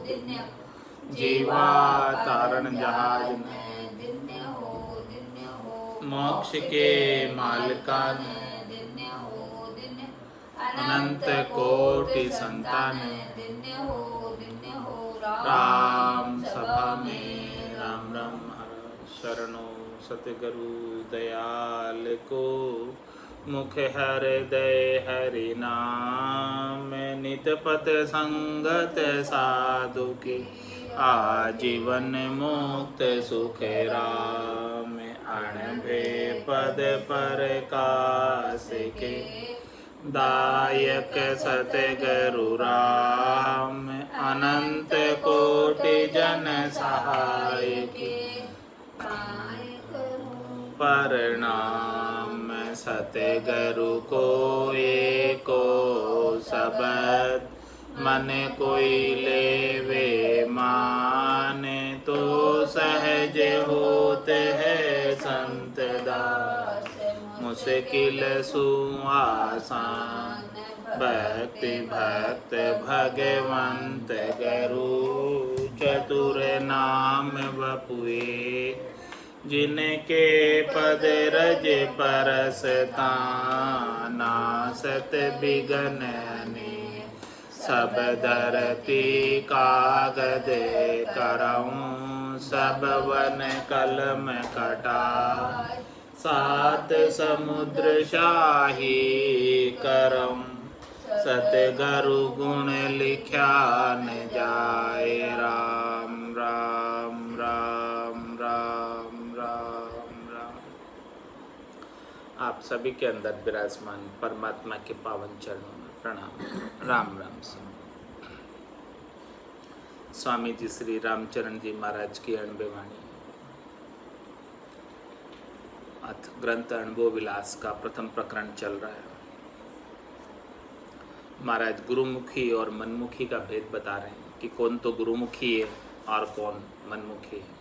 जीवा तारण जहाज में, मोक्ष के मालिकान, अनंत कोटि संतान, राम सभा में राम राम महाराज। शरणो सतगुरु दयाल को, मुख हृदय हरि नाम, नित पथ संगत साधु की, आजीवन मुक्त सुख राम। अणभे पद पर कास के, दायक सतगुरु राम। अनंत कोटि जन सहाय के, प्रणाम सतगुरु को एको शब्द, मन कोई लेवे माने, तो सहज होते है संत दास। मुश्किल सुआसान, भक्ति भक्त भगवंत गुरु। चतुर नाम वपुए, जिनके पद रज परस ताना। सत बिगन ने, सब धरती कागद करऊं। सब वन कलम कटा, सात समुद्र शाही करऊं। सतगुरु गुण लिख्या न जाए, राम राम राम राम राम राम। आप सभी के अंदर विराजमान परमात्मा के पावन चरणों में प्रणाम। राम राम से स्वामी जी श्री रामचरण जी महाराज की अणबे वाणी। अथ ग्रंथ अनुभव विलास का प्रथम प्रकरण चल रहा है। महाराज गुरुमुखी और मनमुखी का भेद बता रहे हैं कि कौन तो गुरुमुखी है और कौन मनमुखी है।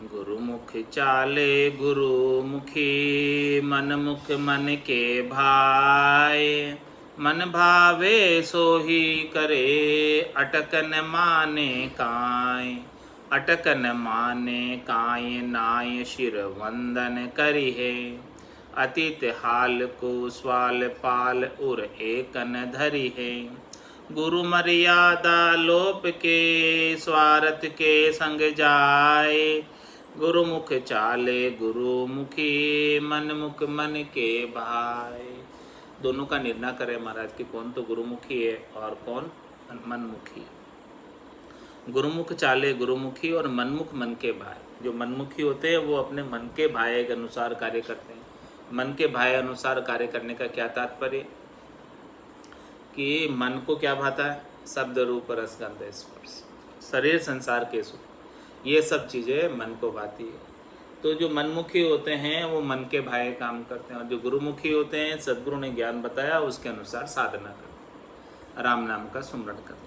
गुरुमुख चाले गुरुमुखी, मनमुख मन के भाई। मन भावे सोही करे, अटकन माने काई। अटकन माने काई, नाय शिर वंदन करी है। अतीत हाल को स्वाल पाल, उर एकन धरी है। गुरु मर्यादा लोप के, स्वार्थ के संग जाए। गुरुमुख चाले गुरुमुखी, मनमुख मन के भाई। दोनों का निर्णय करे महाराज कि कौन तो गुरुमुखी है और कौन मनमुखी है। गुरुमुख चाले गुरुमुखी और मनमुख मन के भाई। जो मनमुखी होते हैं वो अपने मन के भाई के अनुसार कार्य करते हैं। मन के भाई अनुसार कार्य करने का क्या तात्पर्य कि मन को क्या भाता है, शब्द रूप रस गंध स्पर्श, शरीर संसार के सुख, ये सब चीज़ें मन को भाती है। तो जो मनमुखी होते हैं वो मन के भाई काम करते हैं, और जो गुरुमुखी होते हैं सदगुरु ने ज्ञान बताया उसके अनुसार साधना करते हैं, राम नाम का सुमरण करते हैं।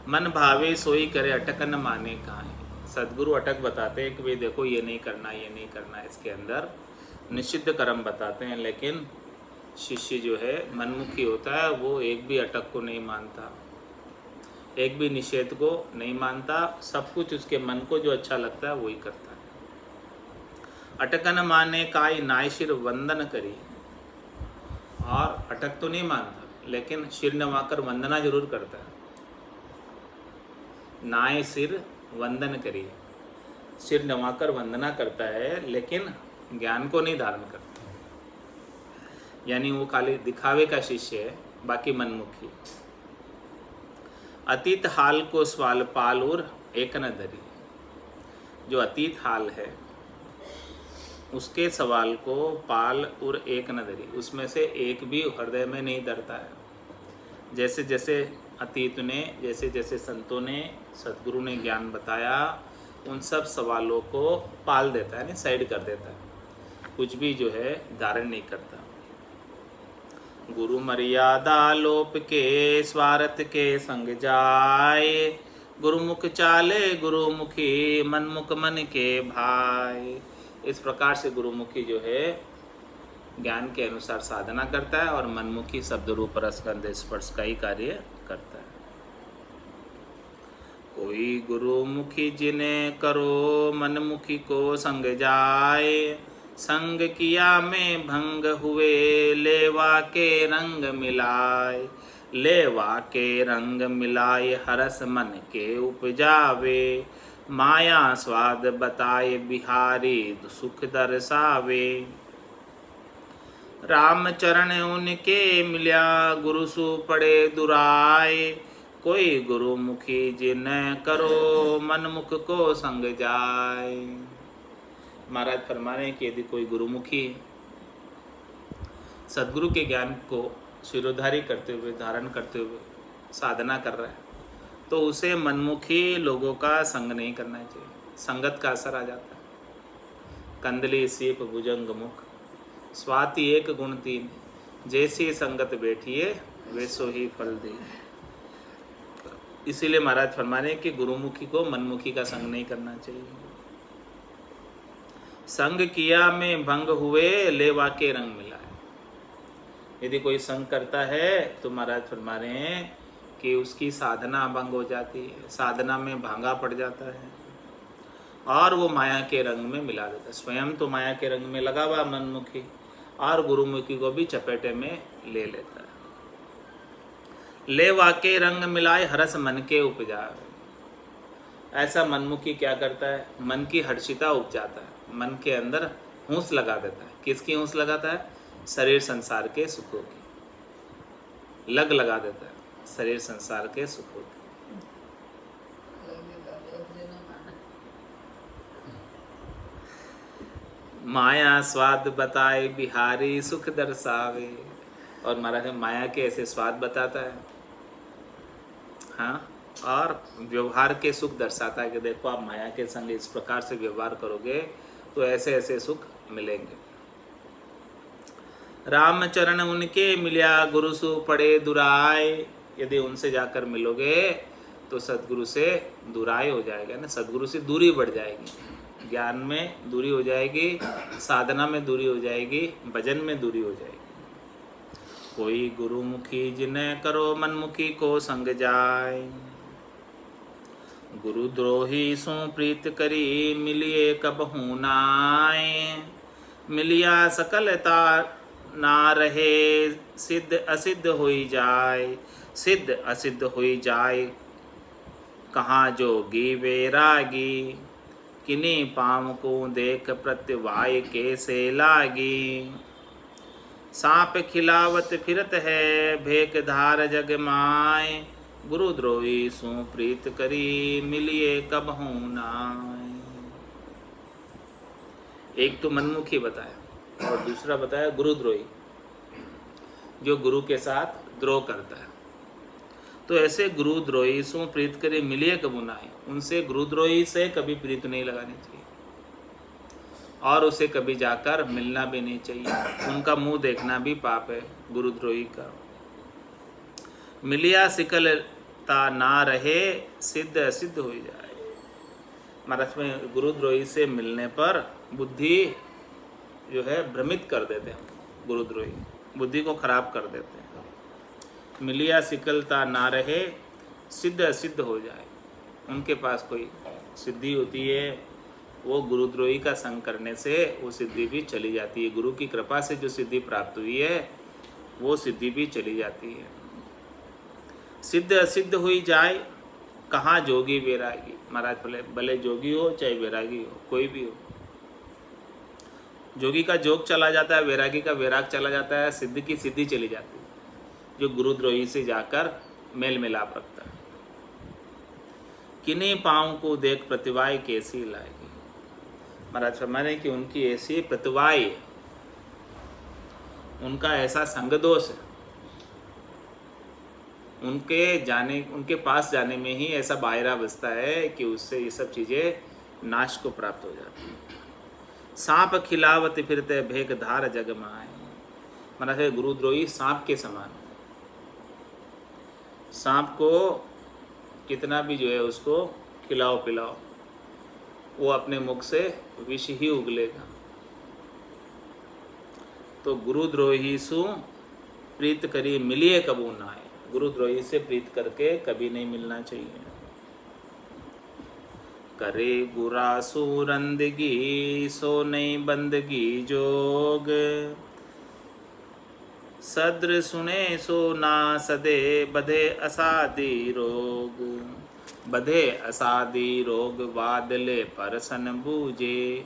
मन भावे सोई करे, अटकन माने काहे। सदगुरु अटक बताते हैं कि भाई देखो ये नहीं करना, ये नहीं करना, इसके अंदर निषिद्ध कर्म बताते हैं। लेकिन शिष्य जो है मनमुखी होता है वो एक भी अटक को नहीं मानता, एक भी निषेध को नहीं मानता। सब कुछ उसके मन को जो अच्छा लगता है वही करता है। अटकन माने काई, नाय शिर वंदन करी। और अटक तो नहीं मानता लेकिन शिर नवाकर वंदना जरूर करता है। नाय सिर वंदन करी, सिर नवाकर वंदना करता है लेकिन ज्ञान को नहीं धारण करता। यानी वो खाली दिखावे का शिष्य है, बाकी मनमुखी। अतीत हाल को स्वाल पाल और एक न धरी। जो अतीत हाल है उसके सवाल को पाल और एक न धरी, उसमें से एक भी हृदय में नहीं धरता है। जैसे जैसे अतीत ने, जैसे जैसे संतों ने, सदगुरु ने ज्ञान बताया, उन सब सवालों को पाल देता है, नहीं साइड कर देता है, कुछ भी जो है धारण नहीं करता। गुरु मर्यादा लोप के, स्वार्थ के संग जाए। गुरुमुख चाले गुरुमुखी, मनमुख मन के भाई। इस प्रकार से गुरुमुखी जो है ज्ञान के अनुसार साधना करता है और मनमुखी शब्द रूप रस गंध स्पर्श का ही कार्य करता है। कोई गुरुमुखी जिन्हें करो मनमुखी को संग जाए, संग किया में भंग हुए लेवा के रंग मिलाए, लेवा के रंग मिलाए हरस मन के उपजावे, माया स्वाद बताए बिहारी सुख दर्शावे। राम चरण उनके मिल्या गुरु सु पड़े दुराए, कोई गुरुमुखी जिन करो मनमुख को संग जाए। महाराज फरमा रहे हैं कि यदि कोई गुरुमुखी सदगुरु के ज्ञान को शिरोधारी करते हुए धारण करते हुए साधना कर रहा है तो उसे मनमुखी लोगों का संग नहीं करना चाहिए। संगत का असर आ जाता है। कंदली सीप भुजंग मुख स्वाति एक गुण तीन, जैसी संगत बैठिए वैसो ही फल दी। इसीलिए महाराज फरमा रहे हैं कि गुरुमुखी को मनमुखी का संग नहीं करना चाहिए। संग किया में भंग हुए लेवा के रंग मिलाए। यदि कोई संग करता है तो महाराज फरमा रहे हैं कि उसकी साधना भंग हो जाती है, साधना में भांगा पड़ जाता है और वो माया के रंग में मिला देता है। स्वयं तो माया के रंग में लगा हुआ मनमुखी और गुरुमुखी को भी चपेटे में ले लेता है। लेवा के रंग मिलाए हरस मन के उपजावे। ऐसा मनमुखी क्या करता है? मन की हर्षिता उपजाता है, मन के अंदर हूंस लगा देता है। किसकी हूंस लगाता है? शरीर संसार के सुखों की लग लगा देता है, शरीर संसार के सुखों की। माया स्वाद बताए बिहारी सुख दर्शावे। और महाराज माया के ऐसे स्वाद बताता है, हाँ, और व्यवहार के सुख दर्शाता है कि देखो आप माया के संग इस प्रकार से व्यवहार करोगे तो ऐसे ऐसे सुख मिलेंगे। रामचरण उनके मिल्या गुरु सु पड़े दुराए। यदि उनसे जाकर मिलोगे तो सदगुरु से दुराई हो जाएगा ना, सदगुरु से दूरी बढ़ जाएगी, ज्ञान में दूरी हो जाएगी, साधना में दूरी हो जाएगी, भजन में दूरी हो जाएगी। कोई गुरुमुखी जिन्हें करो मनमुखी को संग जाए, गुरु द्रोही सो प्रीत करी मिलिए कबहू नाय, मिलिया सकलता ना रहे सिद्ध असिद्ध होई जाए, सिद्ध असिद्ध होई जाए कहाँ जोगी वैरागी, किन्हीं पाँव को देख प्रत्यवाय कैसे लागी, सांप खिलावत फिरत है भेक धार जग माय, गुरुद्रोही सु प्रीत करी मिलिए कबहू नाय। एक तो मनमुखी बताया और दूसरा बताया गुरुद्रोही, जो गुरु के साथ द्रोह करता है। तो ऐसे गुरुद्रोही सु प्रीत करी मिलिए कबहू नाय, उनसे गुरुद्रोही से कभी प्रीत नहीं लगानी चाहिए और उसे कभी जाकर मिलना भी नहीं चाहिए। उनका मुंह देखना भी पाप है गुरुद्रोही का। मिलिया सिकलता ना रहे सिद्ध असिद्ध हो जाए। महाराज में गुरुद्रोही से मिलने पर बुद्धि जो है भ्रमित कर देते हैं, गुरुद्रोही बुद्धि को खराब कर देते हैं। मिलिया सिकलता ना रहे सिद्ध असिद्ध हो जाए। उनके पास कोई सिद्धि होती है, वो गुरुद्रोही का संग करने से वो सिद्धि भी चली जाती है। गुरु की कृपा से जो सिद्धि प्राप्त हुई है वो सिद्धि भी चली जाती है। सिद्ध असिद्ध हुई जाए कहाँ जोगी वैरागी। महाराज भले जोगी हो चाहे वैरागी हो, कोई भी हो, जोगी का जोग चला जाता है, वैरागी का वैराग चला जाता है, सिद्ध की सिद्धि चली जाती है जो गुरुद्रोही से जाकर मेल मिलाप रखता है। किन्हीं पाँव को देख प्रतिभाएं कैसी लाएगी। महाराज फरमाने कि उनकी ऐसी प्रतिभाएं, उनका ऐसा संग दोष है, उनके पास जाने में ही ऐसा बायरा बसता है कि उससे ये सब चीज़ें नाश को प्राप्त हो जाती है। सांप खिलावत फिरते भेक धार जग माए। महाराज गुरुद्रोही सांप के समान। सांप को कितना भी जो है उसको खिलाओ पिलाओ, वो अपने मुख से विष ही उगलेगा। तो गुरुद्रोही सु प्रीत करी मिलिए कबू नाय। गुरुद्रोही से प्रीत करके कभी नहीं मिलना चाहिए। करे गुरासु रंदगी सो नहीं बंदगी जोग, सद्र सुने सो ना सदे बधे असादी रोग, बधे असादी रोग वादले परसन बूझे,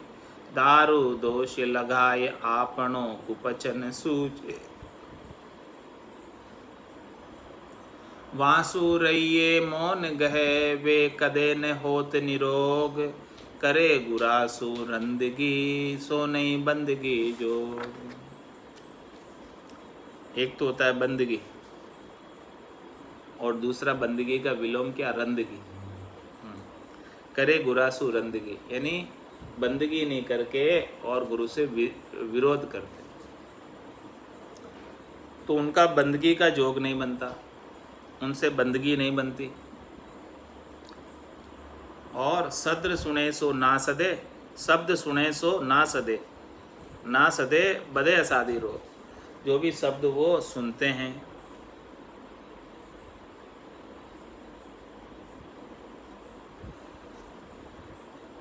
दारू दोष लगाए आपनो कुपचन सूझे। वासु रहिए मौन गहे वे कदे न होत निरोग, करे गुरासु रंदगी सो नहीं बंदगी जोग। एक तो होता है बंदगी और दूसरा बंदगी का विलोम क्या, रंदगी। करे गुरासु रंदगी यानी बंदगी नहीं करके और गुरु से विरोध करते, तो उनका बंदगी का जोग नहीं बनता, उनसे बंदगी नहीं बनती। और सद्र सुने सो ना सदे, शब्द सुने सो ना सदे, ना सदे बदे असादी रो, जो भी शब्द वो सुनते हैं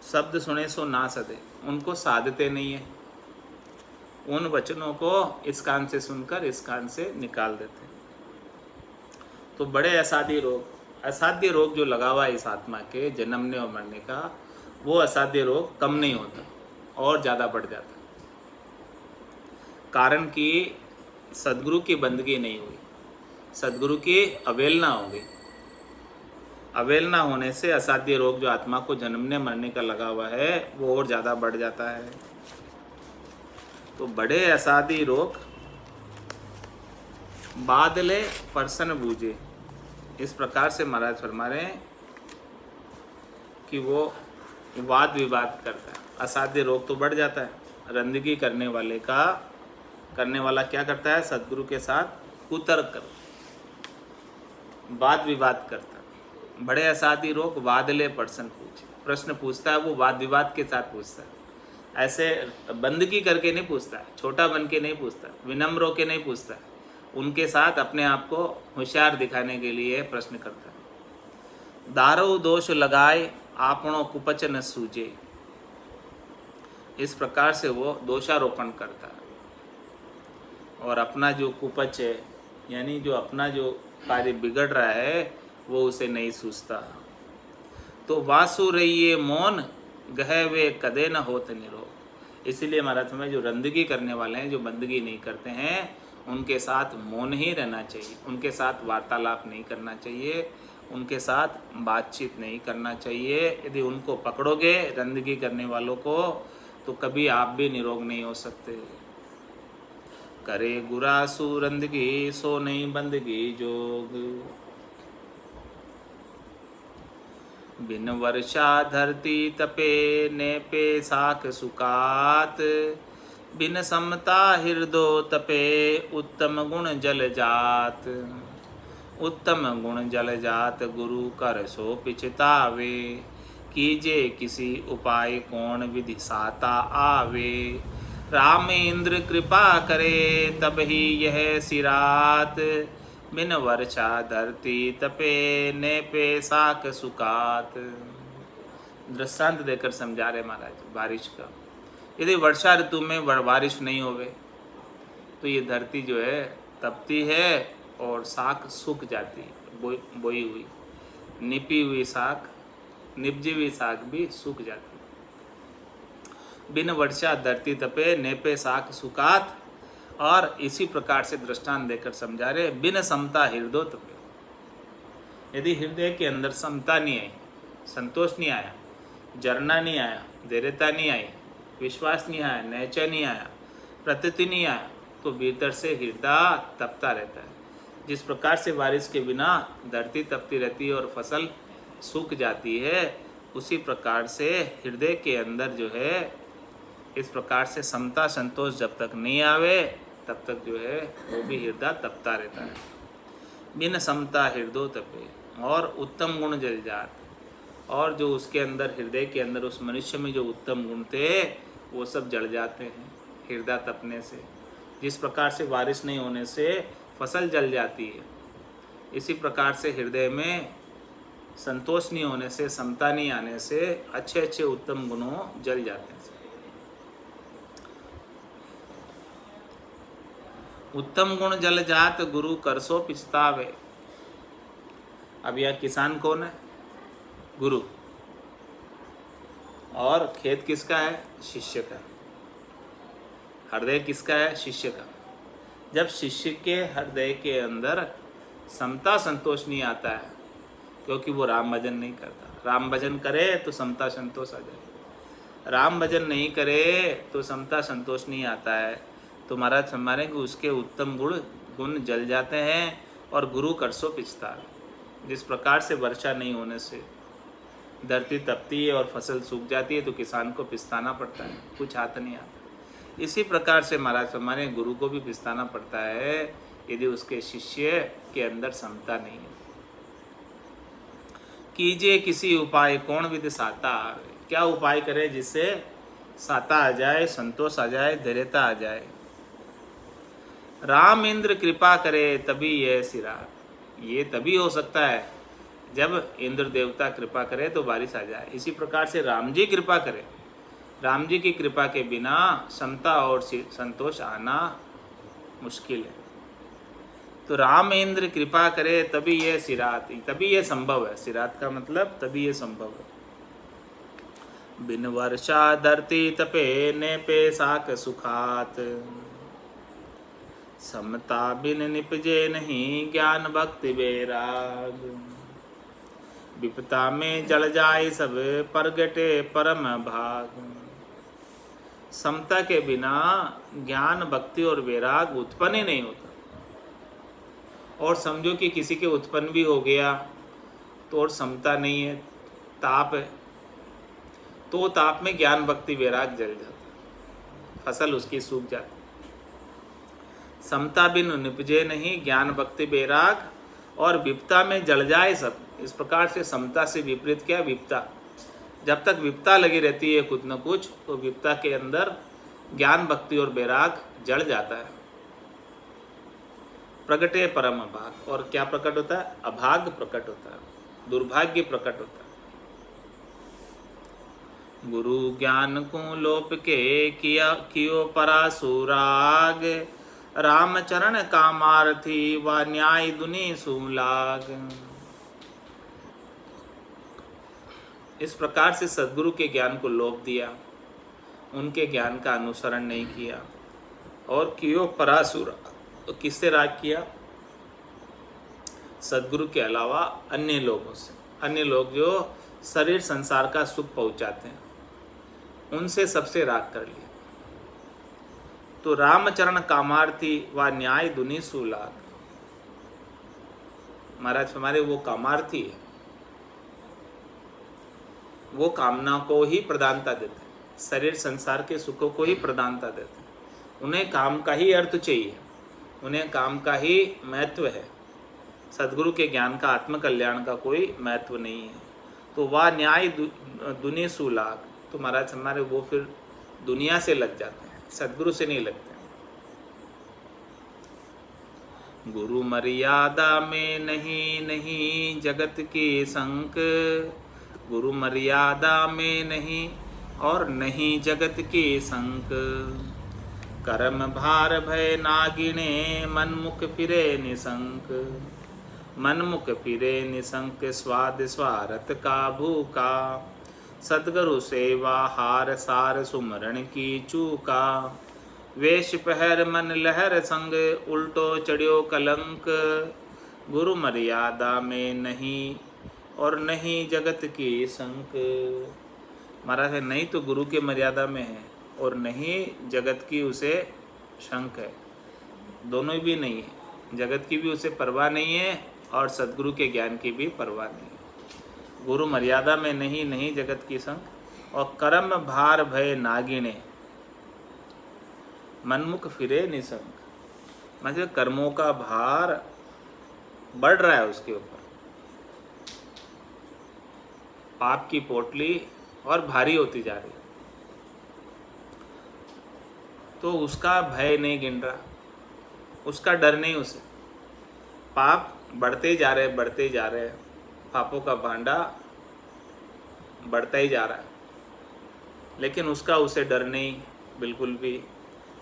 शब्द सुने सो ना सदे, उनको साधते नहीं है, उन वचनों को इस कान से सुनकर इस कान से निकाल देते हैं। तो बड़े असाध्य रोग, असाध्य रोग जो लगा हुआ है इस आत्मा के जन्मने और मरने का, वो असाध्य रोग कम नहीं होता और ज़्यादा बढ़ जाता है। कारण कि सदगुरु की बंदगी नहीं हुई, सदगुरु की अवहेलना हो गई। अवहेलना होने से असाध्य रोग जो आत्मा को जन्मने मरने का लगा हुआ है वो और ज़्यादा बढ़ जाता है। तो बड़े असाध्य रोग बादले परसन बूझे, इस प्रकार से महाराज फरमा रहे हैं कि वो वाद विवाद करता है। असाध्य रोग तो बढ़ जाता है, रंदगी करने वाला क्या करता है, सदगुरु के साथ कुतर्क कर वाद विवाद करता है। बड़े असाध्य रोग वादले प्रश्न पूछता है, वो वाद विवाद के साथ पूछता है, ऐसे बंदगी करके नहीं पूछता है, छोटा बन के नहीं पूछता, विनम्र होके नहीं पूछता है, उनके साथ अपने आप को होशियार दिखाने के लिए प्रश्न करता है। दारू दोष लगाए आपनों कुपच न सूझे, इस प्रकार से वो दोषारोपण करता है और अपना जो कुपच है यानी जो अपना जो कार्य बिगड़ रहा है वो उसे नहीं सूझता। तो वासु रहिए मौन गहे वे कदे न होत निरोग, इसीलिए महाराज में जो रंदगी करने वाले हैं, जो बंदगी नहीं करते हैं, उनके साथ मौन ही रहना चाहिए, उनके साथ वार्तालाप नहीं करना चाहिए, उनके साथ बातचीत नहीं करना चाहिए। यदि उनको पकड़ोगे रंदगी करने वालों को तो कभी आप भी निरोग नहीं हो सकते। करे गुरासु रंदगी सो नहीं बंदगी जोग, बिन वर्षा धरती तपे ने पे साख सुकात, बिन समता हृदो तपे उत्तम गुण जल जात, उत्तम गुण जल जात गुरु कर सो पिछतावे, कीजे किसी उपाय कौन विधि साता आवे, रामेंद्र कृपा करे तब ही यह सिरात, बिन वर्षा धरती तपे ने पे साक सुकात। दृष्टांत देकर समझा रहे महाराज बारिश का। यदि वर्षा ऋतु में बारिश नहीं होवे तो ये धरती जो है तपती है और साख सूख जाती है, बोई हुई निपी हुई साख, निपजी हुई साख भी सूख जाती है। बिन वर्षा धरती तपे नेपे साख सुकात, और इसी प्रकार से दृष्टांत देकर समझा रहे बिन समता हृदय तपे, यदि हृदय के अंदर समता नहीं आई, संतोष नहीं आया, जरना नहीं आया, धैर्यता नहीं आई, विश्वास नहीं आया, नैचा नहीं आया, प्रतीति नहीं आया, तो भीतर से हृदय तपता रहता है। जिस प्रकार से बारिश के बिना धरती तपती रहती है और फसल सूख जाती है, उसी प्रकार से हृदय के अंदर जो है इस प्रकार से समता संतोष जब तक नहीं आवे तब तक जो है वो भी हृदय तपता रहता है। बिन समता हृदय तपे, और उत्तम गुण जल जात, और जो उसके अंदर हृदय के अंदर उस मनुष्य में जो उत्तम गुण थे वो सब जल जाते हैं हृदय तपने से। जिस प्रकार से बारिश नहीं होने से फसल जल जाती है, इसी प्रकार से हृदय में संतोष नहीं होने से, समता नहीं आने से अच्छे अच्छे उत्तम गुणों जल जाते हैं। उत्तम गुण जल जात गुरु करसो पिछतावे। अब यह किसान कौन है? गुरु। और खेत किसका है? शिष्य का। हृदय किसका है? शिष्य का। जब शिष्य के हृदय के अंदर समता संतोष नहीं आता है, क्योंकि वो राम भजन नहीं करता। राम भजन करे तो समता संतोष आ जाए, राम भजन नहीं करे तो समता संतोष नहीं आता है। तो महाराज हमारे को उसके उत्तम गुण जल जाते हैं और गुरु करसो पिछता। जिस प्रकार से वर्षा नहीं होने से धरती तपती है और फसल सूख जाती है तो किसान को पिछताना पड़ता है, कुछ हाथ नहीं आता। इसी प्रकार से महाराज हमारे गुरु को भी पिछताना पड़ता है यदि उसके शिष्य के अंदर समता नहीं है। कीजिए किसी उपाय कौन विधि साता आवे। क्या उपाय करे जिससे साता आ जाए, संतोष आ जाए, धैर्यता आ जाए। राम इंद्र कृपा करे तभी यह सिरा। ये तभी हो सकता है जब इंद्र देवता कृपा करे तो बारिश आ जाए। इसी प्रकार से राम जी कृपा करे। राम जी की कृपा के बिना समता और संतोष आना मुश्किल है। तो राम इंद्र कृपा करे तभी यह सिरात, तभी यह संभव है। सिरात का मतलब तभी यह संभव है। बिन वर्षा धरती तपे ने पे साक सुखात। समता बिन निपजे नहीं ज्ञान भक्ति वैराग। विपता में जल जाए सब परगटे परम भाग। समता के बिना ज्ञान भक्ति और वैराग उत्पन्न ही नहीं होता। और समझो कि किसी के उत्पन्न भी हो गया तो और समता नहीं है, ताप है, तो ताप में ज्ञान भक्ति वैराग जल जाता, फसल उसकी सूख जाती। समता बिन निपजे नहीं ज्ञान भक्ति वैराग, और विपता में जल जाए सब। इस प्रकार से समता से विपरीत क्या? विपता। जब तक विपता लगी रहती है कुछ न कुछ, तो विपता के अंदर ज्ञान भक्ति और वैराग जल जाता है। प्रगटे परम अभाग। और क्या प्रकट होता है? अभाग प्रकट होता है, दुर्भाग्य प्रकट होता है। गुरु ज्ञान को लोप के कियो परासुराग। रामचरण कामार्थी व न्याय दुनि सुलाग। इस प्रकार से सद्गुरु के ज्ञान को लोप दिया, उनके ज्ञान का अनुसरण नहीं किया और कियो परासुर। तो किससे राग किया? सद्गुरु के अलावा अन्य लोगों से। अन्य लोग जो शरीर संसार का सुख पहुंचाते हैं, उनसे सबसे राग कर लिया। तो रामचरण कामार्थी व न्याय दुनि सुलाग। महाराज हमारे वो कामार्थी है, वो कामना को ही प्रधानता देते हैं, शरीर संसार के सुखों को ही प्रधानता देते हैं। उन्हें काम का ही अर्थ चाहिए, उन्हें काम का ही महत्व है। सद्गुरु के ज्ञान का, आत्म कल्याण का कोई महत्व नहीं है। तो वह न्याय दुनि सुलाग। तो महाराज हमारे वो फिर दुनिया से लग जाते हैं, सद्गुरु से नहीं लगते। गुरु मर्यादा में नहीं जगत की संक। गुरु मर्यादा में नहीं और नहीं जगत की संक। कर्म भार भय नागिने मनमुख फिरे निसंक। मनमुख फिरे निसंक स्वाद स्वारथ का भूखा। सद्गुरु सेवा हार सार सुमरण की चूका। वेश पहर मन लहर संग उल्टो चढ़ियो कलंक। गुरु मर्यादा में नहीं और नहीं जगत की संक। महाराज है नहीं तो गुरु के मर्यादा में है और नहीं जगत की उसे शंक है। दोनों भी नहीं है, जगत की भी उसे परवाह नहीं है और सद्गुरु के ज्ञान की भी परवाह नहीं है। गुरु मर्यादा में नहीं जगत की संक। और कर्म भार भय नागिने मनमुख फिरे निसंक। मतलब कर्मों का भार बढ़ रहा है उसके ऊपर, पाप की पोटली और भारी होती जा रही है, तो उसका भय नहीं गिन रहा, उसका डर नहीं उसे। पाप बढ़ते ही जा रहे हैं, बढ़ते ही जा रहे हैं, पापों का भांडा बढ़ता ही जा रहा है, लेकिन उसका उसे डर नहीं बिल्कुल भी,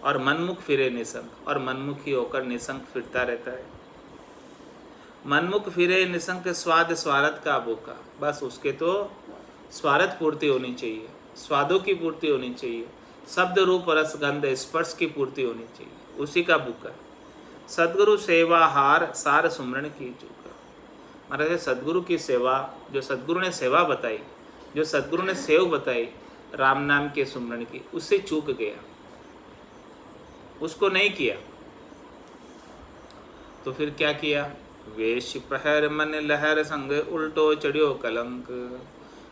और मनमुख फिरे निसंग, और मनमुखी होकर निसंग फिरता रहता है। मनमुख फिरे निसंग स्वाद स्वार्थ का भूखा, बस उसके तो स्वार्थ पूर्ति होनी चाहिए, स्वादों की पूर्ति होनी चाहिए, शब्द रूप रस गंध स्पर्श की पूर्ति होनी चाहिए, उसी का भूखा है। सद्गुरु सेवा हार सार सुमरण की चूका। महाराज सद्गुरु की सेवा, जो सद्गुरु ने सेवा बताई, जो सद्गुरु ने सेव बताई राम नाम के सुमरण की, उससे चूक गया, उसको नहीं किया। तो फिर क्या किया? वेश पहर मन लहर संग उल्टो चढ़ियो कलंक।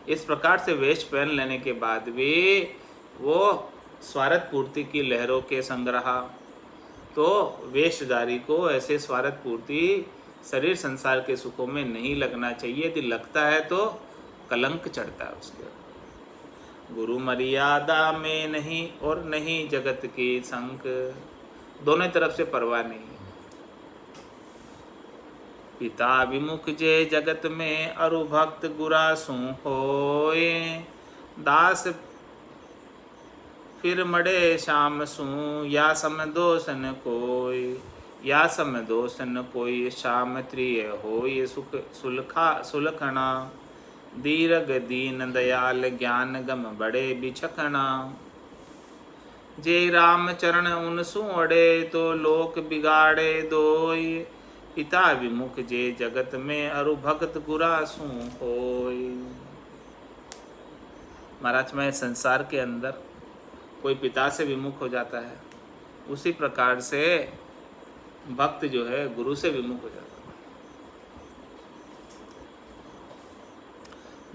इस प्रकार से वेश पहन लेने के बाद भी वो स्वार्थ पूर्ति की लहरों के संग रहा। तो वेशधारी को ऐसे स्वार्थ पूर्ति शरीर संसार के सुखों में नहीं लगना चाहिए। यदि लगता है तो कलंक चढ़ता है उसके। गुरु मर्यादा में नहीं और नहीं जगत की संक, दोनों तरफ से परवाह नहीं। पिता विमुख जे जगत में अरु भक्त गुरासु होए, दास फिर मड़े श्याम सु या सम दोष न कोई, या सम दोष न कोई श्याम त्रिय होय सुख सुलखना, दीर्घ दीन दयाल ज्ञान गम बड़े बिछखना। जे राम चरण उनसु अड़े तो लोक बिगाड़े दोय, पिता विमुख जे जगत में अरु भगत गुरासु होय। महाराज में संसार के अंदर कोई पिता से विमुख हो जाता है, उसी प्रकार से भक्त जो है गुरु से विमुख हो जाता है।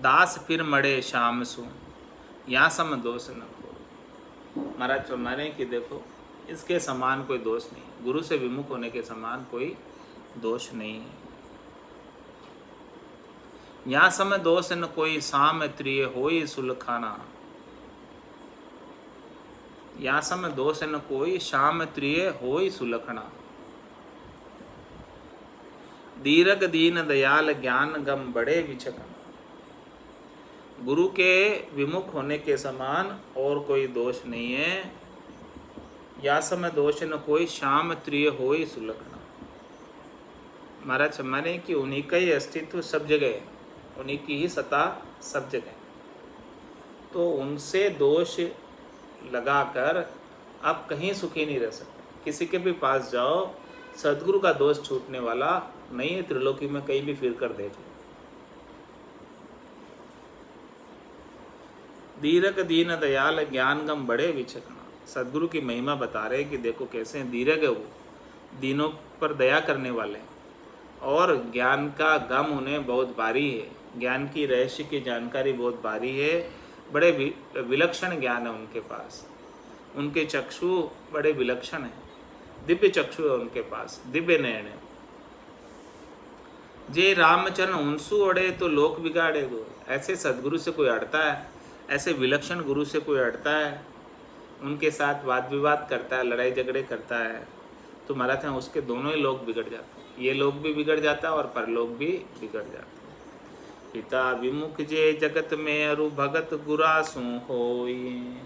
दास फिर मड़े श्याम सु या सम दोष न हो। महाराज फरमाने कि देखो इसके समान कोई दोष नहीं, गुरु से विमुख होने के समान कोई दोष नहीं है। या सम दोष न कोई साम त्रिय होई सुलखाना, या सम दोष न कोई श्याम त्रिय होई सुलखना। दीर्घ दीन दयाल ज्ञान गम बड़े विचखना। गुरु के विमुख होने के समान और कोई दोष नहीं है। या सम दोष न कोई श्याम त्रिय होई सुलखना। महाराज माने कि उन्हीं का ही अस्तित्व सब जगह, उन्हीं की ही सत्ता सब जगह, तो उनसे दोष लगाकर आप कहीं सुखी नहीं रह सकते। किसी के भी पास जाओ, सद्गुरु का दोष छूटने वाला नहीं है। त्रिलोकी में कहीं भी फिर कर देख लो। दीर्घ दीन दयाल ज्ञान गम बड़े विचखना। सद्गुरु की महिमा बता रहे कि देखो कैसे दीर्घ है वो, दीनों पर दया करने वाले, और ज्ञान का गम उन्हें बहुत भारी है। ज्ञान की रहस्य की जानकारी बहुत भारी है, बड़े विलक्षण ज्ञान है उनके पास। उनके चक्षु बड़े विलक्षण हैं, दिव्य चक्षु है उनके पास, दिव्य नयन है। जे रामचरण उनसु अड़े तो लोक बिगाड़े दो। ऐसे सदगुरु से कोई अड़ता है, ऐसे विलक्षण गुरु से कोई अड़ता है, उनके साथ वाद विवाद करता है, लड़ाई झगड़े करता है, तो महाराज हैं उसके दोनों ही लोग बिगड़ जाते हैं। ये लोग भी बिगड़ जाता है और परलोक भी बिगड़ जाता है। पिता विमुख जे जगत में अरु भगत गुरासु होई।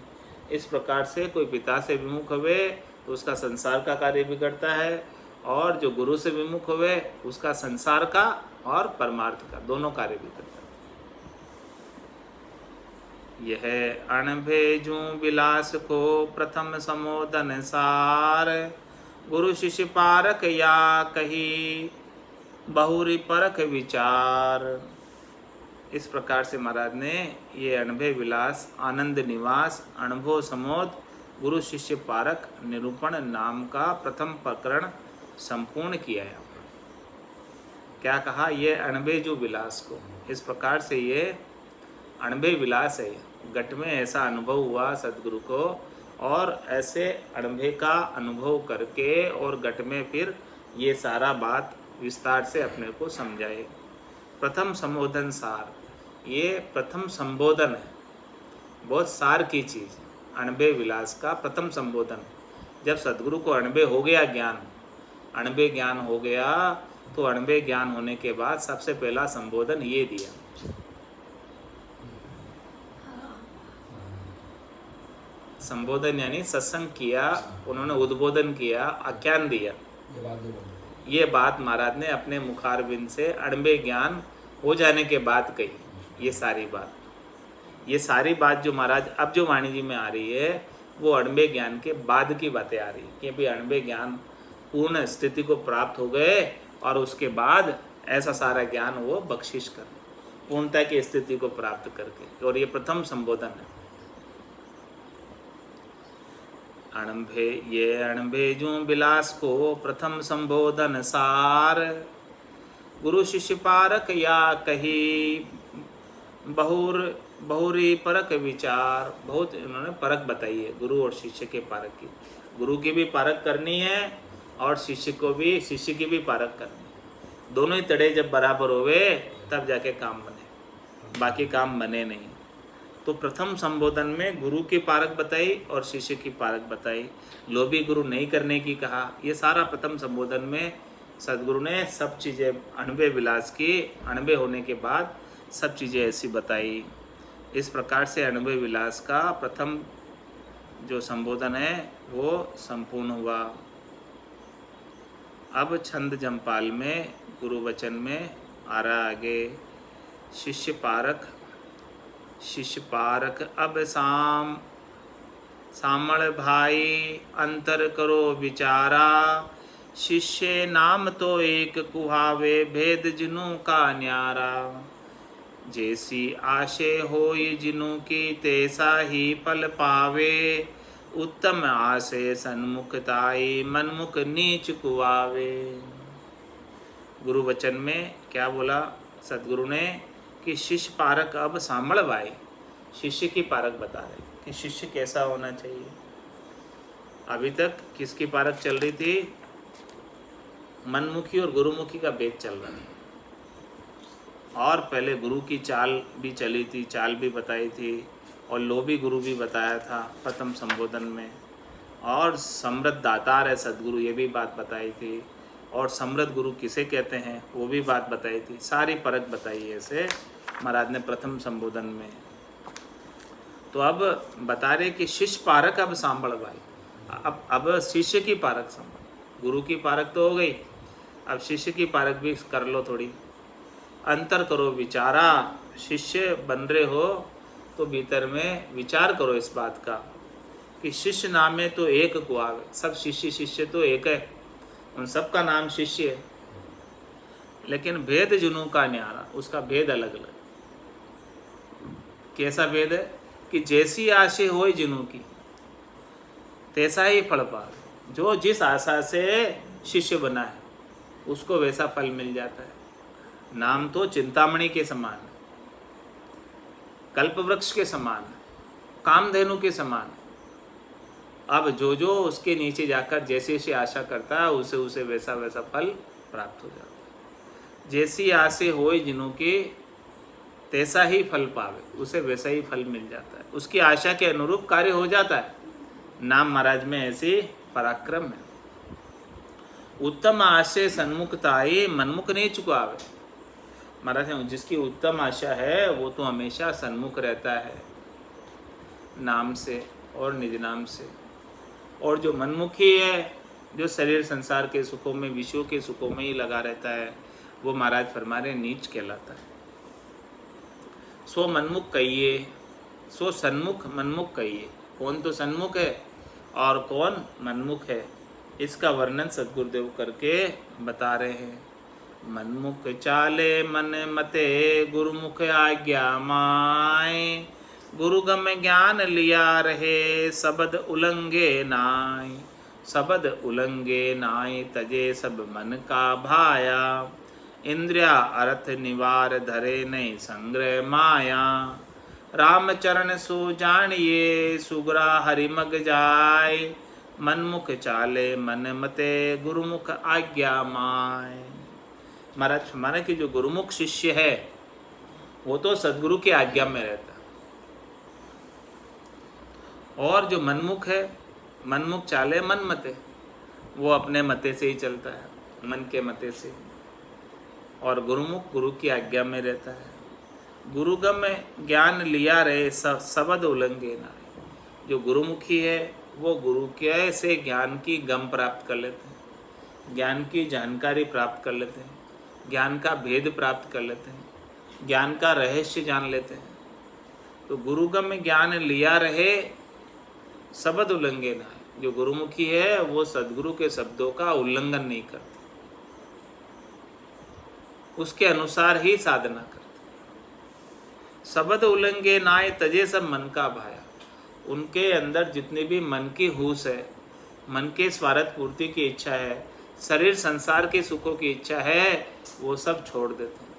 इस प्रकार से कोई पिता से विमुख हुए तो उसका संसार का कार्य बिगड़ता है, और जो गुरु से विमुख हुए उसका संसार का और परमार्थ का दोनों कार्य बिगड़ता है। यह अणभेजू विलास को प्रथम समोदन सार, गुरु शिष्य पारक या कही बहुरी परख विचार। इस प्रकार से महाराज ने ये अनुभव विलास, आनंद निवास, अनुभव समोद, गुरु शिष्य पारक निरूपण नाम का प्रथम प्रकरण संपूर्ण किया है। क्या कहा? ये अणबेजू विलास को, इस प्रकार से ये अणबे विलास है। घट में ऐसा अनुभव हुआ सदगुरु को, और ऐसे अणबे का अनुभव करके और घट में फिर ये सारा बात विस्तार से अपने को समझाए। प्रथम संबोधन सार, ये प्रथम संबोधन है, बहुत सार की चीज़। अणबे विलास का प्रथम संबोधन, जब सदगुरु को अणबे हो गया ज्ञान, अणबे ज्ञान हो गया, तो अणबे ज्ञान होने के बाद सबसे पहला संबोधन ये दिया। संबोधन यानी सत्संग किया, उन्होंने उद्बोधन किया, आख्यान दिया। ये बात महाराज ने अपने मुखारबिंद से अणबे ज्ञान हो जाने के बाद कही। ये सारी बात जो महाराज अब जो वाणी जी में आ रही है वो अणबे ज्ञान के बाद की बातें आ रही है कि अभी अणबे ज्ञान पूर्ण स्थिति को प्राप्त हो गए और उसके बाद ऐसा सारा ज्ञान वो बख्शिश कर पूर्णता की स्थिति को प्राप्त करके। और ये प्रथम संबोधन है। अणबे जो विलास को प्रथम संबोधन सार, गुरु शिष्य पारक या कही बहुरी परक विचार। बहुत इन्होंने परक बताई है गुरु और शिष्य के पारक की। गुरु की भी पारक करनी है और शिष्य की भी पारक करनी है। दोनों ही तड़े जब बराबर होवे तब जाके काम बने, बाकी काम बने नहीं। तो प्रथम संबोधन में गुरु की पारक बताई और शिष्य की पारक बताई। लोभी गुरु नहीं करने की कहा। ये सारा प्रथम संबोधन में सदगुरु ने सब चीज़ें अणबे विलास की, अणबे होने के बाद सब चीज़ें ऐसी बताई। इस प्रकार से अणबे विलास का प्रथम जो संबोधन है वो संपूर्ण हुआ। अब छंद जमपाल में गुरु वचन में आ रहा आगे, शिष्य पारक अब सामल भाई अंतर करो विचारा, शिष्य नाम तो एक कुहावे भेद जिनु का न्यारा, जैसी आशे होई जिनु की तैसा ही फल पावे, उत्तम आशे सन्मुखताई मनमुख नीच कुआवे। गुरु वचन में क्या बोला सदगुरु ने कि शिष्य पारक अब सामल भाई, शिष्य की पारक बता रहे कि शिष्य कैसा होना चाहिए। अभी तक किसकी पारक चल रही थी? मनमुखी और गुरुमुखी का भेद चल रहा है। और पहले गुरु की चाल भी चली थी, चाल भी बताई थी, और लोभी गुरु भी बताया था प्रथम संबोधन में। और समृद्ध दातार है सदगुरु, ये भी बात बताई थी। और समृद्ध गुरु किसे कहते हैं वो भी बात बताई थी। सारी परख बताई ऐसे महाराज ने प्रथम संबोधन में। तो अब बता रहे कि शिष्य पारक अब सांभल भाई। अब शिष्य की पारक संभल। गुरु की पारक तो हो गई, अब शिष्य की पारक भी कर लो थोड़ी। अंतर करो विचारा, शिष्य बन रहे हो तो भीतर में विचार करो इस बात का कि शिष्य नाम में तो एक को आवे। सब शिष्य तो एक है, उन सब का नाम शिष्य है, लेकिन भेद जुनू का न्यारा, उसका भेद अलग अलग। कैसा भेद है कि जैसी आशा हो जिनू की तैसा ही फल पावे। जो जिस आशा से शिष्य बना है उसको वैसा फल मिल जाता है। नाम तो चिंतामणि के समान है, कल्पवृक्ष के समान है, कामधेनु के समान है। अब जो जो उसके नीचे जाकर जैसे जैसे आशा करता है उसे उसे वैसा वैसा फल प्राप्त हो जाता है। जैसी आशा होए जिनों की तैसा ही फल पावे, उसे वैसा ही फल मिल जाता है, उसकी आशा के अनुरूप कार्य हो जाता है। नाम महाराज में ऐसी पराक्रम है। उत्तम आशय सन्मुखताई मनमुख नहीं चुकावे। महाराज जिसकी उत्तम आशा है वो तो हमेशा सन्मुख रहता है नाम से और निज नाम से। और जो मनमुखी है, जो शरीर संसार के सुखों में, विषयों के सुखों में ही लगा रहता है, वो महाराज फरमा रहे नीच कहलाता है। सो मनमुख कहिए, सो सन्मुख मनमुख कहिए। कौन तो सन्मुख है और कौन मनमुख है, इसका वर्णन सद्गुरुदेव करके बता रहे हैं। मनमुख चाले मन मते गुरुमुख आज्ञा माय, गुरुगम ज्ञान लिया रहे शब्द उलंगे नाय। शब्द उलंगे नाय तजे सब मन का भाया, इंद्रिया अर्थ निवार धरे नहीं संग्रह माया। रामचरण सो जानिए सुगरा हरिमग जाय, मनमुख चाले मन मते गुरुमुख आज्ञा माय। महाराज माने कि जो गुरुमुख शिष्य है वो तो सदगुरु की आज्ञा में रहता है, और जो मनमुख है, मनमुख चाले मन मते, वो अपने मते से ही चलता है, मन के मते से। और गुरुमुख गुरु की आज्ञा में रहता है। गुरुगम में ज्ञान लिया रहे शब्द उल्लंघे ना। जो गुरुमुखी है वो गुरु के से ज्ञान की गम प्राप्त कर लेते हैं, ज्ञान की जानकारी प्राप्त कर लेते हैं, ज्ञान का भेद प्राप्त कर लेते हैं, ज्ञान का रहस्य जान लेते हैं। तो गुरुगम में ज्ञान लिया रहे शब्द उल्लंघे ना। जो गुरुमुखी है वो सद्गुरु के शब्दों का उल्लंघन नहीं करते, उसके अनुसार ही साधना करते। शब्द उल्लंघे नाय तजे सब मन का भाया। उनके अंदर जितनी भी मन की हुस है, मन के स्वार्थ पूर्ति की इच्छा है, शरीर संसार के सुखों की इच्छा है, वो सब छोड़ देते हैं।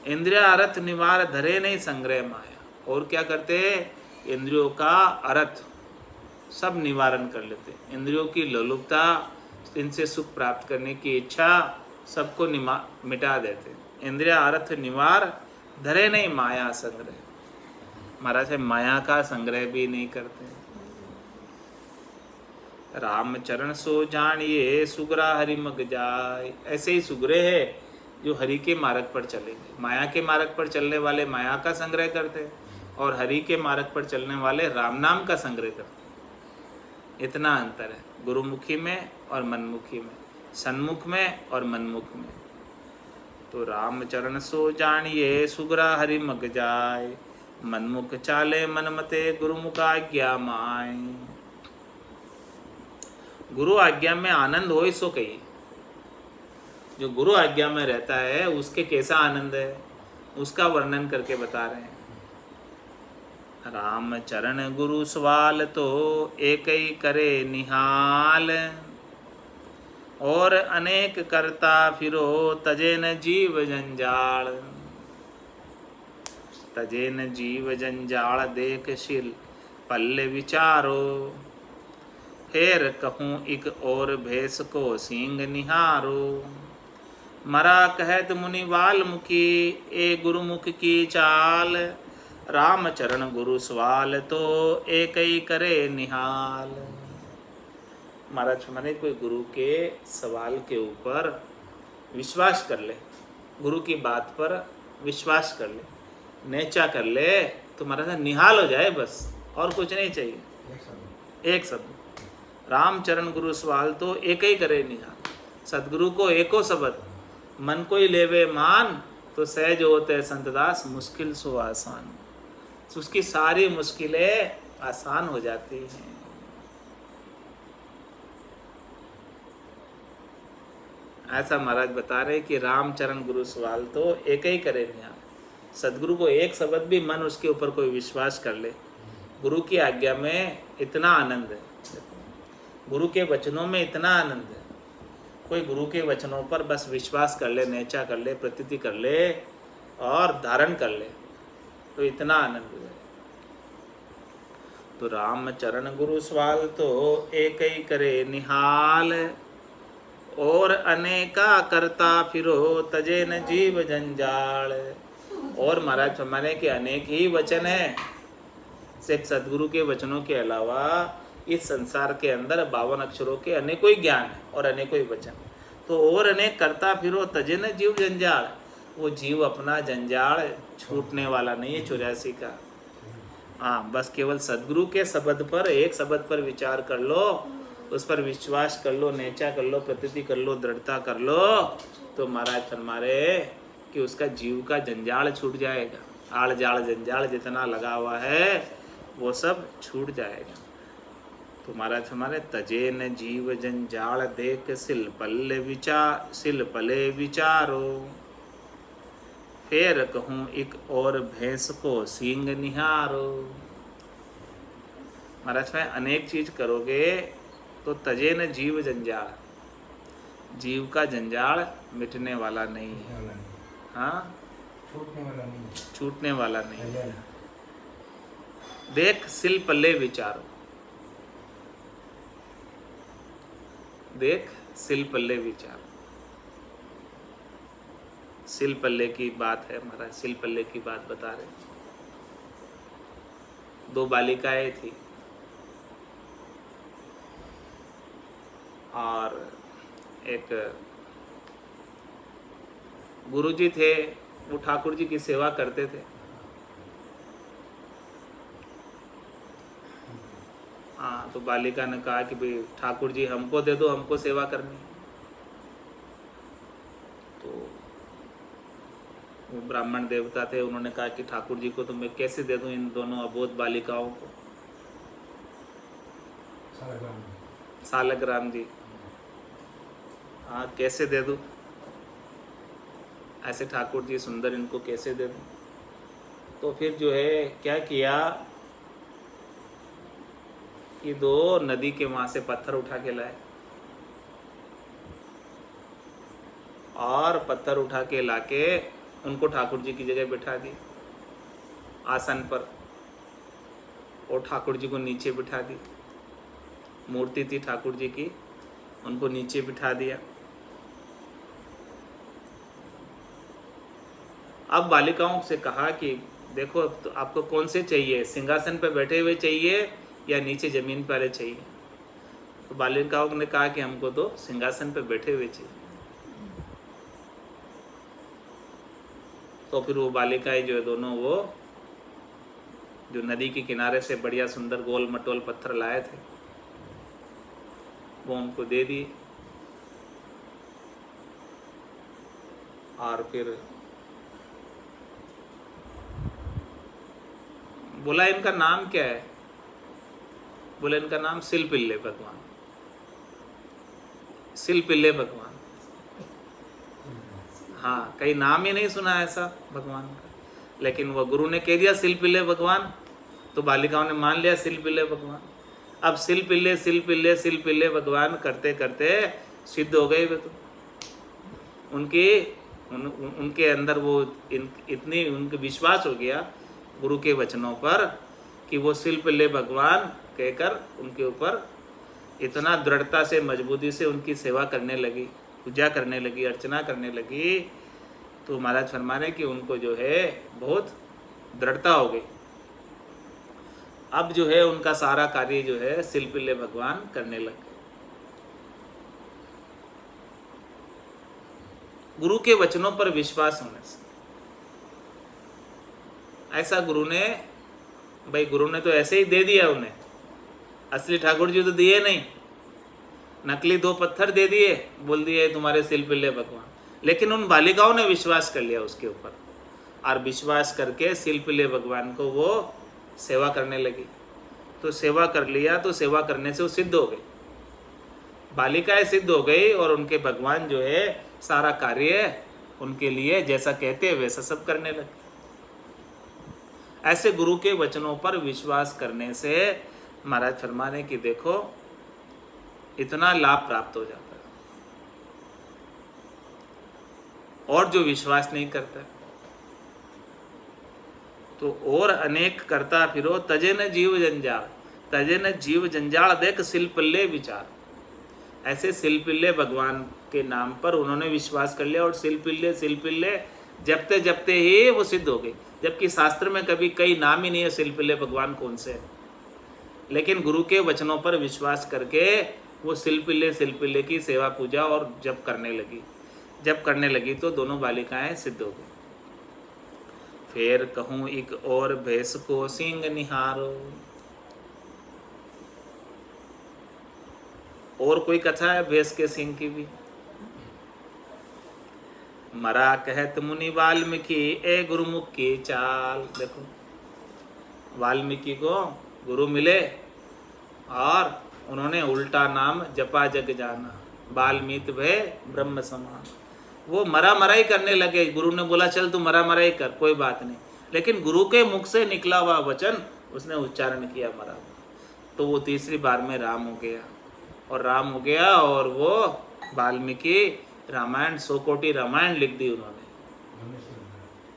इंद्रिय अर्थ निवार धरे नहीं संग्रह माया। और क्या करते हैं? इंद्रियों का अर्थ सब निवारण कर लेते हैं। इंद्रियों की लोलुपता, इनसे सुख प्राप्त करने की इच्छा सबको मिटा देते हैं। इंद्रिय अर्थ निवार धरे नहीं माया संग्रह। महाराज है माया का संग्रह भी नहीं करते। राम चरण सो जानिए सुगरा हरि मग जाय। ऐसे ही सुगरे है जो हरि के मार्ग पर चलेंगे। माया के मार्ग पर चलने वाले माया का संग्रह करते हैं और हरि के मार्ग पर चलने वाले राम नाम का संग्रह करते हैं। इतना अंतर है गुरुमुखी में और मनमुखी में, सन्मुख में और मनमुख में। तो राम चरण सो जानिए सुगरा हरि मग जाय। मनमुख चाले मन मते गुरुमुख आज्ञा माय। गुरु आज्ञा में आनंद हो सो कही। जो गुरु आज्ञा में रहता है उसके कैसा आनंद है उसका वर्णन करके बता रहे हैं। राम चरण गुरु सवाल तो एक ही करे निहाल। और अनेक करता फिरो तजे न जीव जंजाल। तजे न जीव जंजाल देख शिल पल्ले विचारो। फेर कहूँ एक और भेष को सींग निहारो। मरा कहत मुनि वाल्मीकि ए गुरुमुख की चाल। राम चरण गुरु सवाल तो एक ही करे निहाल। महाराज मैंने कोई गुरु के सवाल के ऊपर विश्वास कर ले, गुरु की बात पर विश्वास कर ले, नेचा कर ले तो महाराज निहाल हो जाए, बस और कुछ नहीं चाहिए। एक शब्द रामचरण गुरु सवाल तो एक ही करे निहाल। सदगुरु को एको शब्द मन को ही लेवे मान। तो सहज होते संतदास मुश्किल सो आसान। तो उसकी सारी मुश्किलें आसान हो जाती हैं। ऐसा महाराज बता रहे कि रामचरण गुरु सवाल तो एक ही करे निहाल। सदगुरु को एक शब्द भी मन उसके ऊपर कोई विश्वास कर ले। गुरु की आज्ञा में इतना आनंद है, गुरु के वचनों में इतना आनंद है। कोई गुरु के वचनों पर बस विश्वास कर ले, नेचा कर ले, प्रतीति कर ले और धारण कर ले तो इतना आनंद है। तो राम चरण गुरु सवाल तो एक ही करे निहाल। और अनेका करता फिरो तजे न जीव जंजाल। और महाराज हमारे के अनेक ही वचन हैं। सिर्फ सदगुरु के वचनों के अलावा इस संसार के अंदर 52 अक्षरों के अनेकों ही ज्ञान है और अनेकों ही वचन। तो और अनेक करता फिरो तजे न जीव जंजाल। वो जीव अपना जंजाल छूटने वाला नहीं है 84 का। हाँ, बस केवल सदगुरु के शब्द पर, एक शब्द पर विचार कर लो, उस पर विश्वास कर लो, नेचा कर लो, प्रतीति कर लो, दृढ़ता कर लो तो महाराज फरमारे कि उसका जीव का जंजाल छूट जाएगा। आड़ जाड़ जंजाल जितना लगा हुआ है वो सब छूट जाएगा। तो महाराज हमारे तजे न जीव जंजाल देख सिल पले विचारो। फेर कहूँ एक और भैंस को सींग निहारो। महाराज में अनेक चीज करोगे तो तजे न जीव जंजाल, जीव का जंजाल मिटने वाला नहीं है। हाँ, छूटने वाला नहीं है। देख सिल पल्ले विचारो। देख सिल पल्ले विचारो। सिल पल्ले की बात है महाराज, सिल पल्ले की बात बता रहे। 2 बालिकाएं थी और एक गुरुजी थे, वो ठाकुर जी की सेवा करते थे। हाँ, तो बालिका ने कहा कि भाई ठाकुर जी हमको दे दो, हमको सेवा करनी। तो वो ब्राह्मण देवता थे, उन्होंने कहा कि ठाकुर जी को तो मैं कैसे दे दूं इन दोनों अबोध बालिकाओं को। सालग्राम जी, हाँ कैसे दे दूं, ऐसे ठाकुर जी सुंदर, इनको कैसे दे दूं। तो फिर जो है क्या किया कि दो नदी के वहां से पत्थर उठा के लाए, और पत्थर उठा के लाके उनको ठाकुर जी की जगह बिठा दी आसन पर, और ठाकुर जी को नीचे बिठा दी। मूर्ति थी ठाकुर जी की, उनको नीचे बिठा दिया। अब बालिकाओं से कहा कि देखो अब तो आपको कौन से चाहिए, सिंहासन पर बैठे हुए चाहिए या नीचे जमीन पर चाहिए। तो बालिकाओं ने कहा कि हमको तो सिंहासन पर बैठे हुए चाहिए। तो फिर वो बालिकाएं जो है दोनों, वो जो नदी के किनारे से बढ़िया सुंदर गोल मटोल पत्थर लाए थे, वो उनको दे दिए। और फिर बोला इनका नाम क्या है, बोले इनका नाम सिलपिल्ले भगवान, सिलपिल्ले भगवान। हाँ, कहीं नाम ही नहीं सुना ऐसा भगवान का, लेकिन वो गुरु ने कह दिया सिलपिल्ले भगवान, तो बालिकाओं ने मान लिया सिलपिल्ले भगवान। अब सिलपिल्ले सिलपिल्ले सिलपिल्ले भगवान करते करते सिद्ध हो गए वे तो। उनके अंदर वो इतनी उनके विश्वास हो गया गुरु के वचनों पर कि वो सिलपिल्ले भगवान कहकर उनके ऊपर इतना दृढ़ता से, मजबूती से उनकी सेवा करने लगी, पूजा करने लगी, अर्चना करने लगी। तो महाराज फरमा रहे कि उनको जो है बहुत दृढ़ता हो गई। अब जो है उनका सारा कार्य जो है सिलपिल्ले भगवान करने लग गए। गुरु के वचनों पर विश्वास होने से। ऐसा गुरु ने, भाई गुरु ने तो ऐसे ही दे दिया उन्हें, असली ठाकुर जी तो दिए नहीं, नकली दो पत्थर दे दिए, बोल दिए तुम्हारे सिलपिल्ले भगवान। लेकिन उन बालिकाओं ने विश्वास कर लिया उसके ऊपर, और विश्वास करके सिलपिल्ले भगवान को वो सेवा करने लगी। तो सेवा कर लिया, तो सेवा करने से वो सिद्ध हो गई, बालिकाएं सिद्ध हो गई, और उनके भगवान जो है सारा कार्य उनके लिए जैसा कहते हैं वैसा सब करने लगे। ऐसे गुरु के वचनों पर विश्वास करने से महाराज फरमा रहे कि देखो इतना लाभ प्राप्त हो जाता है। और जो विश्वास नहीं करता तो और अनेक करता फिरो, तजे न जीव जंजाल, तजे न जीव जंजाल देख सिलपिल्ले विचार। ऐसे सिलपिल्ले भगवान के नाम पर उन्होंने विश्वास कर लिया, और सिलपिल्ले सिलपिल्ले जपते जपते ही वो सिद्ध हो गई। जबकि शास्त्र में कभी कई नाम ही नहीं है सिलपिल्ले भगवान कौन से है, लेकिन गुरु के वचनों पर विश्वास करके वो सिलपिल्ले सिलपिल्ले की सेवा पूजा और जप करने लगी। जब करने लगी तो दोनों बालिकाएं सिद्ध हो गई। फिर कहूँ एक और भैंस को सींग निहारो। और कोई कथा है भैंस के सींग की भी। मरा कहत मुनि वाल्मीकि ए गुरुमुख की चाल। देखो वाल्मीकि को गुरु मिले और उन्होंने उल्टा नाम जपा जग जाना, बाल्मीत भय ब्रह्म समान। वो मरा मराई करने लगे। गुरु ने बोला चल तू मरा मराई कर, कोई बात नहीं, लेकिन गुरु के मुख से निकला हुआ वचन उसने उच्चारण किया मरा, तो वो तीसरी बार में राम हो गया। और राम हो गया और वो वाल्मीकि रामायण 100 कोटि रामायण लिख दी उन्होंने।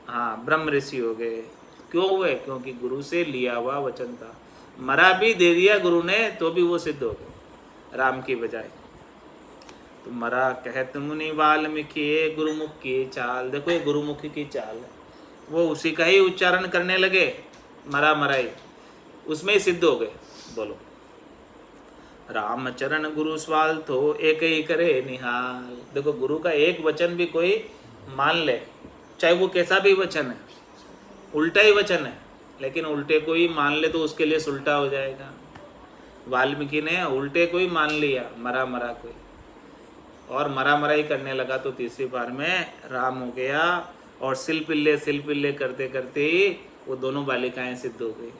हाँ, ब्रह्म ऋषि हो गए। क्यों हुए? क्योंकि गुरु से लिया हुआ वचन था। मरा भी दे दिया गुरु ने तो भी वो सिद्ध हो गए राम की बजाय। तो मरा कहत मुनि वाल्मीकि गुरुमुख की चाल। देखो ये गुरुमुखी की चाल है, वो उसी का ही उच्चारण करने लगे, मरा मराई, उसमें ही सिद्ध हो गए। बोलो रामचरण गुरु स्वाल तो एक ही करे निहाल। देखो गुरु का एक वचन भी कोई मान ले, चाहे वो कैसा भी वचन है, उल्टा ही वचन है, लेकिन उल्टे को ही मान ले तो उसके लिए उल्टा हो जाएगा। वाल्मीकि ने उल्टे को ही मान लिया, मरा मरा को ही, और मरा मरा ही करने लगा तो तीसरी बार में राम हो गया, और सिल पिल्ले करते करते ही वो दोनों बालिकाएं सिद्ध हो गई।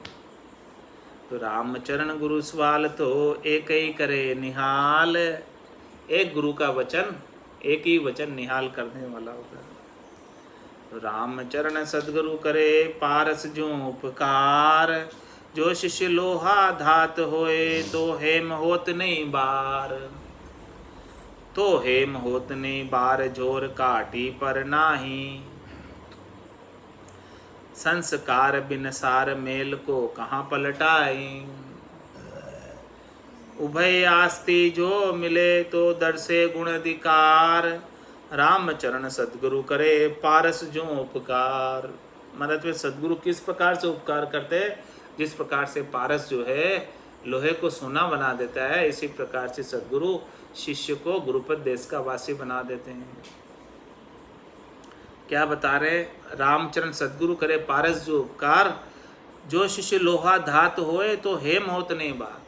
तो रामचरण गुरु सवाल तो एक ही करे निहाल, एक गुरु का वचन, एक ही वचन निहाल करने वाला होता है। तो रामचरण सदगुरु करे पारस जो उपकार, जो शिष्य लोहा धात होए तो हेम होत नहीं बार, तो हेम होत नहीं बार जोर काटी पर नाही, संस्कार बिन सार मेल को कहाँ पलटाई, उभय आस्ती जो मिले तो दर से गुण अधिकार, रामचरण सदगुरु करे पारस जो उपकार। मतलब में सदगुरु किस प्रकार से उपकार करते हैं, जिस प्रकार से पारस जो है लोहे को सोना बना देता है, इसी प्रकार से सदगुरु शिष्य को गुरुपद देश का वासी बना देते हैं। क्या बता रहे, रामचरण सदगुरु करे पारस जो उपकार, जो शिष्य लोहा धात होए तो हेम होत नहीं बात,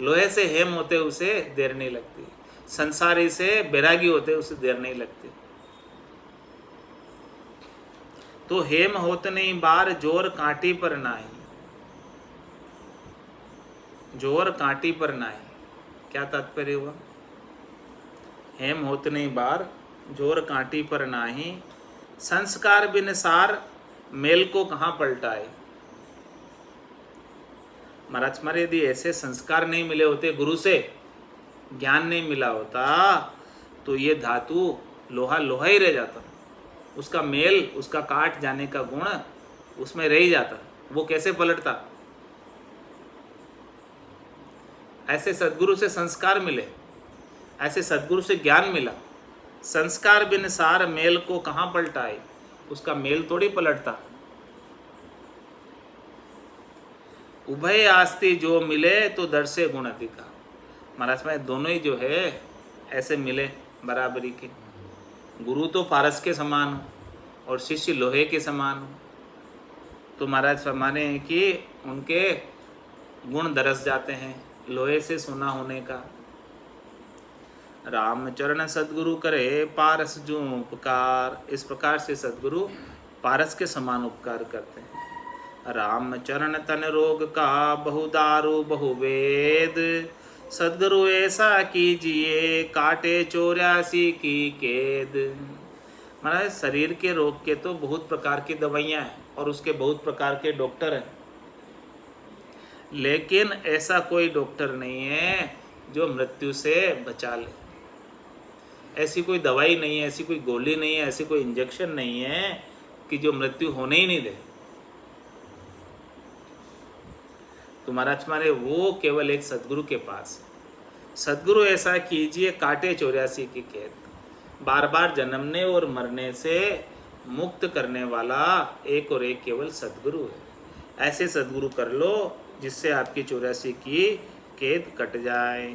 लोहे से हेम होते उसे देर नहीं लगती, संसारी से बैरागी होते उसे देर नहीं लगती। तो हेम होत नहीं बार जोर कांटी पर नाही, जोर कांटी पर नाही, क्या तात्पर्य हुआ? हेम होत नहीं बार जोर कांटी पर नाही, संस्कार बिन सार मेल को कहाँ पलटाए। महाराज हमारे यदि ऐसे संस्कार नहीं मिले होते, गुरु से ज्ञान नहीं मिला होता, तो ये धातु लोहा लोहा ही रह जाता, उसका मेल, उसका काट जाने का गुण उसमें रह ही जाता, वो कैसे पलटता। ऐसे सदगुरु से संस्कार मिले, ऐसे सदगुरु से ज्ञान मिला, संस्कार बिन सार मेल को कहाँ पलटाए, उसका मेल थोड़ी पलटता। उभय आस्ती जो मिले तो दर से गुण अधिका। महाराज में दोनों ही जो है ऐसे मिले बराबरी के, गुरु तो पारस के समान हो और शिष्य लोहे के समान हो, तो महाराज फरमाने हैं कि उनके गुण दरस जाते हैं लोहे से सोना होने का। रामचरण सदगुरु करे पारस जो उपकार, इस प्रकार से सदगुरु पारस के समान उपकार करते हैं। रामचरण तन रोग का बहु दारू बहु वेद, सदगुरु ऐसा कीजिए काटे 84 की केद। महाराज शरीर के रोग के तो बहुत प्रकार की दवाइयाँ हैं और उसके बहुत प्रकार के डॉक्टर हैं, लेकिन ऐसा कोई डॉक्टर नहीं है जो मृत्यु से बचा ले। ऐसी कोई दवाई नहीं है, ऐसी कोई गोली नहीं है, ऐसी कोई इंजेक्शन नहीं है कि जो मृत्यु होने ही नहीं दे। तो महाराज हमारे वो केवल एक सदगुरु के पास है। सदगुरु ऐसा कीजिए काटे 84 की कैद, बार बार जन्मने और मरने से मुक्त करने वाला एक और एक केवल सदगुरु है। ऐसे सदगुरु कर लो जिससे आपकी 84 की कैद कट जाए।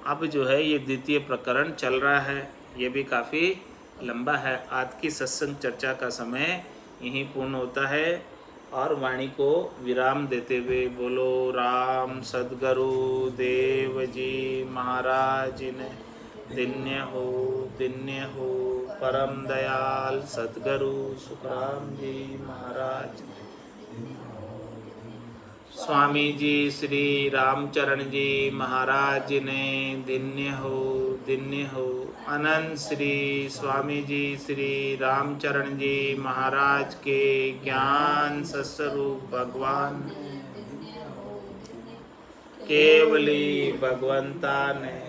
अब जो है ये द्वितीय प्रकरण चल रहा है, ये भी काफ़ी लंबा है। आज की सत्संग चर्चा का समय यहीं पूर्ण होता है और वाणी को विराम देते हुए बोलो राम सद्गुरु देव जी महाराज ने दिन्य हो परम दयाल सद्गुरु सुखराम जी महाराज, स्वामी जी श्री रामचरण जी महाराज ने दिन्य हो। अनंत श्री स्वामी जी श्री रामचरण जी महाराज के ज्ञान सस्वरूप भगवान केवली भगवंता ने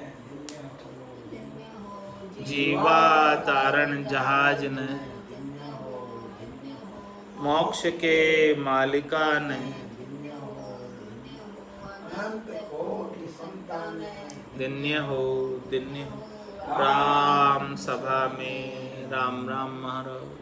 जीवा तारण जहाज ने मोक्ष के मालिका ने दिन्य हो। राम सभा में राम राम महाराज।